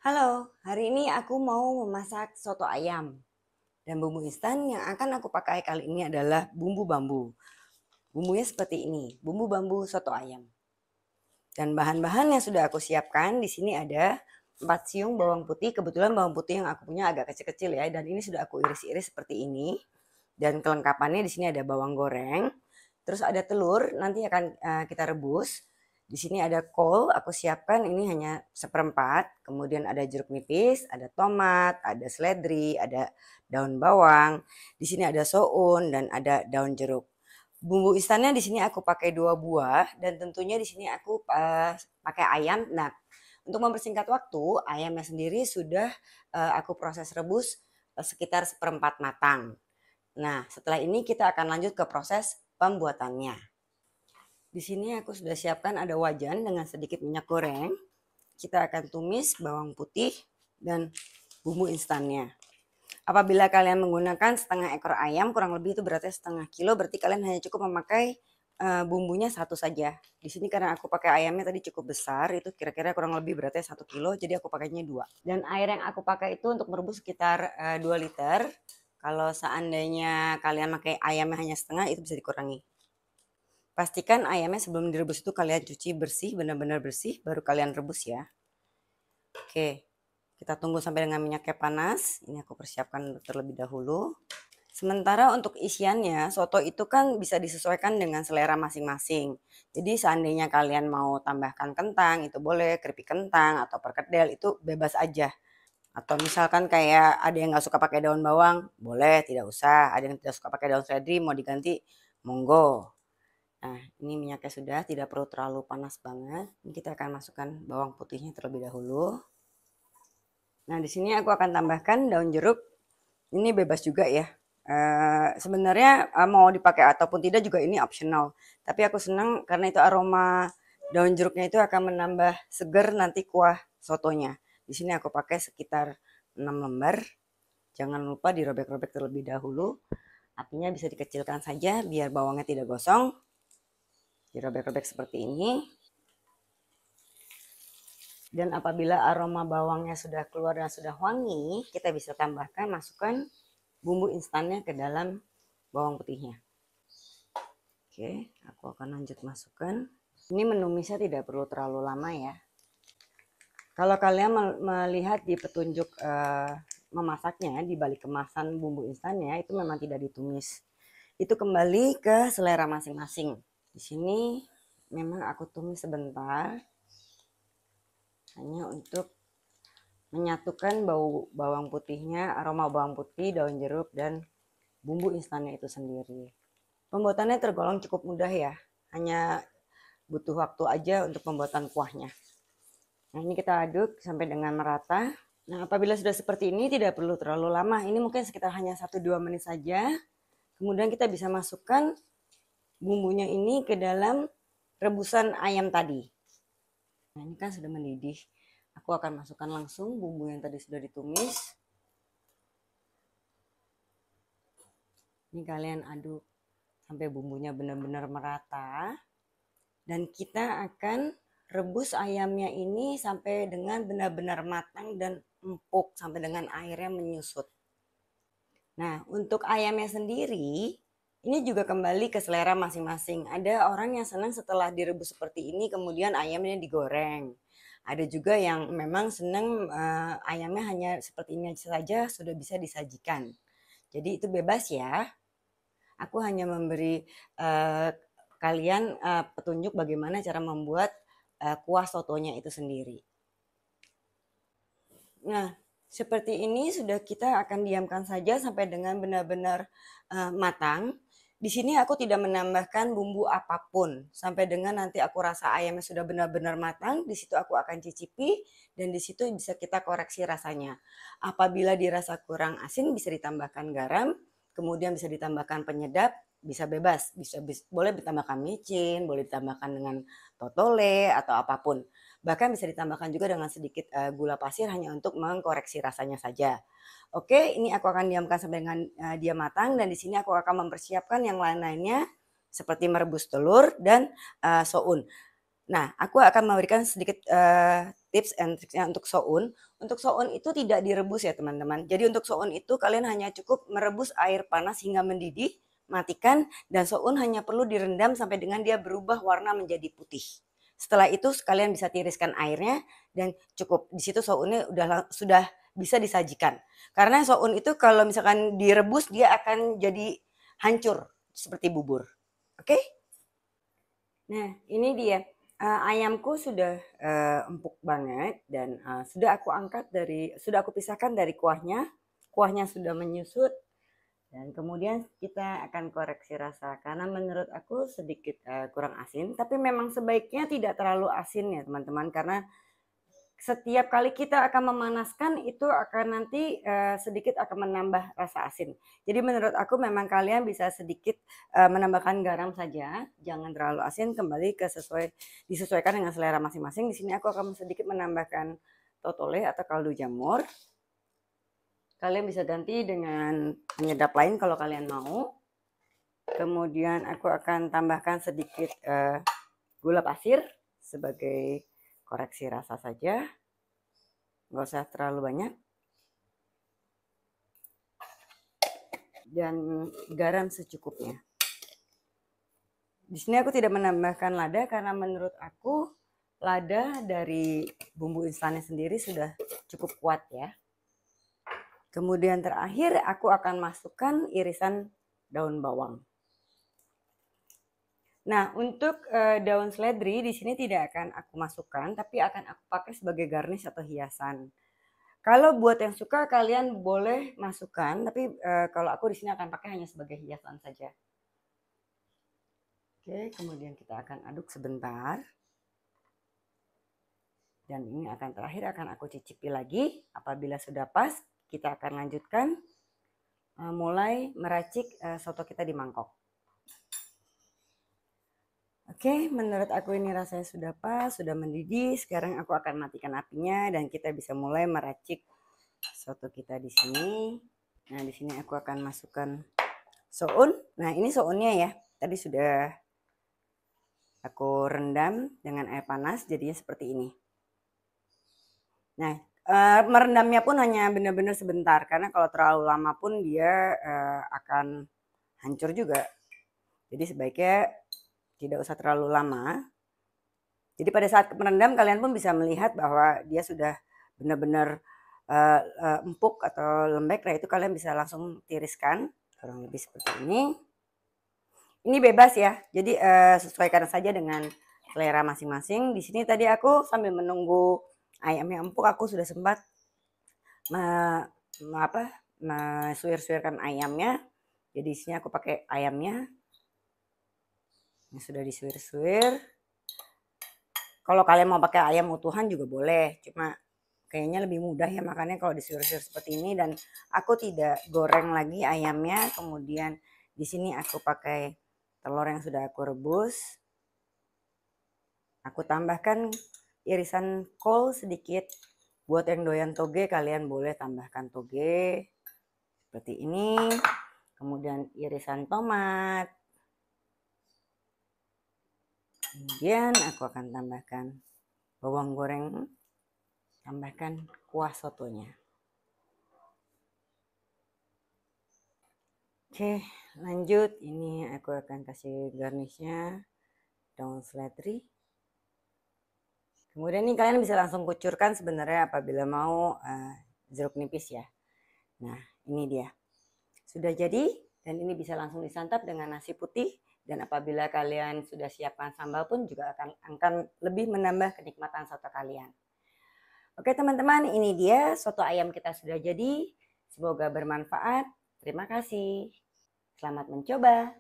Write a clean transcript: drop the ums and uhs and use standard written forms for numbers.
Halo, hari ini aku mau memasak soto ayam. Dan bumbu instan yang akan aku pakai kali ini adalah bumbu bambu. Bumbunya seperti ini, bumbu bambu soto ayam. Dan bahan-bahan yang sudah aku siapkan di sini ada 4 siung bawang putih. Kebetulan bawang putih yang aku punya agak kecil-kecil ya, dan ini sudah aku iris-iris seperti ini. Dan kelengkapannya di sini ada bawang goreng, terus ada telur, nanti akan kita rebus. Di sini ada kol, aku siapkan ini hanya seperempat. Kemudian ada jeruk nipis, ada tomat, ada seledri, ada daun bawang. Di sini ada soun dan ada daun jeruk. Bumbu instannya di sini aku pakai 2 buah dan tentunya di sini aku pakai ayam. Nah, untuk mempersingkat waktu, ayamnya sendiri sudah aku proses rebus sekitar seperempat matang. Nah, setelah ini kita akan lanjut ke proses pembuatannya. Di sini aku sudah siapkan ada wajan dengan sedikit minyak goreng. Kita akan tumis bawang putih dan bumbu instannya. Apabila kalian menggunakan setengah ekor ayam, kurang lebih itu berarti setengah kilo, berarti kalian hanya cukup memakai bumbunya satu saja. Di sini karena aku pakai ayamnya tadi cukup besar, itu kira-kira kurang lebih berarti 1 kilo, jadi aku pakainya 2. Dan air yang aku pakai itu untuk merebus sekitar 2 liter. Kalau seandainya kalian pakai ayamnya hanya setengah, itu bisa dikurangi. Pastikan ayamnya sebelum direbus itu kalian cuci bersih, benar-benar bersih, baru kalian rebus ya. Oke, kita tunggu sampai dengan minyaknya panas. Ini aku persiapkan terlebih dahulu. Sementara untuk isiannya, soto itu kan bisa disesuaikan dengan selera masing-masing. Jadi seandainya kalian mau tambahkan kentang, itu boleh, keripik kentang atau perkedel, itu bebas aja. Atau misalkan kayak ada yang nggak suka pakai daun bawang, boleh, tidak usah. Ada yang tidak suka pakai daun seledri, mau diganti, monggo. Nah, ini minyaknya sudah, tidak perlu terlalu panas banget. Ini kita akan masukkan bawang putihnya terlebih dahulu. Nah, di sini aku akan tambahkan daun jeruk. Ini bebas juga ya. Sebenarnya mau dipakai ataupun tidak juga ini optional. Tapi aku senang karena itu aroma daun jeruknya itu akan menambah seger nanti kuah sotonya. Di sini aku pakai sekitar 6 lembar. Jangan lupa dirobek-robek terlebih dahulu. Apinya bisa dikecilkan saja biar bawangnya tidak gosong. Dirobek-robek seperti ini. Dan apabila aroma bawangnya sudah keluar dan sudah wangi, kita bisa tambahkan, masukkan bumbu instannya ke dalam bawang putihnya. Oke, aku akan lanjut masukkan. Ini menumisnya tidak perlu terlalu lama ya. Kalau kalian melihat di petunjuk memasaknya, di balik kemasan bumbu instannya, itu memang tidak ditumis. Itu kembali ke selera masing-masing. Di sini memang aku tumis sebentar, hanya untuk menyatukan bau bawang putihnya, aroma bawang putih, daun jeruk, dan bumbu instannya itu sendiri. Pembuatannya tergolong cukup mudah ya, hanya butuh waktu aja untuk pembuatan kuahnya. Nah, ini kita aduk sampai dengan merata. Nah, apabila sudah seperti ini tidak perlu terlalu lama, ini mungkin sekitar hanya 1-2 menit saja. Kemudian kita bisa masukkan bumbunya ini ke dalam rebusan ayam tadi. Nah, ini kan sudah mendidih. Aku akan masukkan langsung bumbu yang tadi sudah ditumis. Ini kalian aduk sampai bumbunya benar-benar merata. Dan kita akan rebus ayamnya ini sampai dengan benar-benar matang dan empuk, sampai dengan airnya menyusut. Nah, untuk ayamnya sendiri, ini juga kembali ke selera masing-masing. Ada orang yang senang setelah direbus seperti ini, kemudian ayamnya digoreng. Ada juga yang memang senang ayamnya hanya seperti ini saja sudah bisa disajikan. Jadi itu bebas ya. Aku hanya memberi kalian petunjuk bagaimana cara membuat kuah sotonya itu sendiri. Nah, seperti ini sudah kita akan diamkan saja sampai dengan benar-benar matang. Di sini aku tidak menambahkan bumbu apapun sampai dengan nanti aku rasa ayamnya sudah benar-benar matang. Di situ aku akan cicipi dan di situ bisa kita koreksi rasanya. Apabila dirasa kurang asin bisa ditambahkan garam, kemudian bisa ditambahkan penyedap, bisa bebas, boleh ditambahkan micin, boleh ditambahkan dengan totole atau apapun. Bahkan bisa ditambahkan juga dengan sedikit gula pasir hanya untuk mengkoreksi rasanya saja. Oke, ini aku akan diamkan sampai dengan dia matang dan di sini aku akan mempersiapkan yang lain-lainnya seperti merebus telur dan soun. Nah, aku akan memberikan sedikit tips and triksnya untuk soun. Untuk soun itu tidak direbus ya teman-teman. Jadi untuk soun itu kalian hanya cukup merebus air panas hingga mendidih, matikan, dan soun hanya perlu direndam sampai dengan dia berubah warna menjadi putih. Setelah itu kalian bisa tiriskan airnya dan cukup. Di situ sounnya sudah bisa disajikan. Karena soun itu kalau misalkan direbus dia akan jadi hancur seperti bubur. Oke? Nah, ini dia. Ayamku sudah empuk banget dan sudah aku pisahkan dari kuahnya. Kuahnya sudah menyusut dan kemudian kita akan koreksi rasa karena menurut aku sedikit kurang asin, tapi memang sebaiknya tidak terlalu asin ya teman-teman karena setiap kali kita akan memanaskan itu akan nanti sedikit akan menambah rasa asin. Jadi menurut aku memang kalian bisa sedikit menambahkan garam saja, jangan terlalu asin, kembali disesuaikan dengan selera masing-masing. Di sini aku akan sedikit menambahkan totole atau kaldu jamur. Kalian bisa ganti dengan penyedap lain kalau kalian mau. Kemudian aku akan tambahkan sedikit gula pasir sebagai koreksi rasa saja, nggak usah terlalu banyak, dan garam secukupnya. Di sini aku tidak menambahkan lada karena menurut aku lada dari bumbu instannya sendiri sudah cukup kuat ya. Kemudian terakhir aku akan masukkan irisan daun bawang. Nah, untuk daun seledri di sini tidak akan aku masukkan, tapi akan aku pakai sebagai garnish atau hiasan. Kalau buat yang suka kalian boleh masukkan, tapi kalau aku di sini akan pakai hanya sebagai hiasan saja. Oke, kemudian kita akan aduk sebentar. Dan ini terakhir akan aku cicipi lagi. Apabila sudah pas, kita akan lanjutkan mulai meracik soto kita di mangkok. Oke, menurut aku ini rasanya sudah pas, sudah mendidih. Sekarang aku akan matikan apinya dan kita bisa mulai meracik soto kita di sini. Nah, di sini aku akan masukkan soun. Nah, ini sounnya ya. Tadi sudah aku rendam dengan air panas, jadinya seperti ini. Nah, merendamnya pun hanya benar-benar sebentar, karena kalau terlalu lama pun dia akan hancur juga. Jadi sebaiknya tidak usah terlalu lama. Jadi pada saat merendam kalian pun bisa melihat bahwa dia sudah benar-benar empuk atau lembek. Nah itu kalian bisa langsung tiriskan kurang lebih seperti ini. Ini bebas ya. Jadi sesuaikan saja dengan selera masing-masing. Di sini tadi aku sambil menunggu ayamnya empuk, aku sudah sempat suir-suirkan ayamnya. Jadi di sini aku pakai ayamnya. Ini sudah disuir-suir. Kalau kalian mau pakai ayam utuhan juga boleh, cuma kayaknya lebih mudah ya makannya kalau disuir-suir seperti ini. Dan aku tidak goreng lagi ayamnya. Kemudian di sini aku pakai telur yang sudah aku rebus. Aku tambahkan irisan kol sedikit. Buat yang doyan toge kalian boleh tambahkan toge seperti ini. Kemudian irisan tomat. Kemudian aku akan tambahkan bawang goreng, tambahkan kuah sotonya. Oke, lanjut. Ini aku akan kasih garnishnya daun seledri. Kemudian ini kalian bisa langsung kucurkan sebenarnya apabila mau jeruk nipis ya. Nah, ini dia. Sudah jadi dan ini bisa langsung disantap dengan nasi putih. Dan apabila kalian sudah siapkan sambal pun juga akan lebih menambah kenikmatan soto kalian. Oke teman-teman, ini dia soto ayam kita sudah jadi. Semoga bermanfaat. Terima kasih. Selamat mencoba.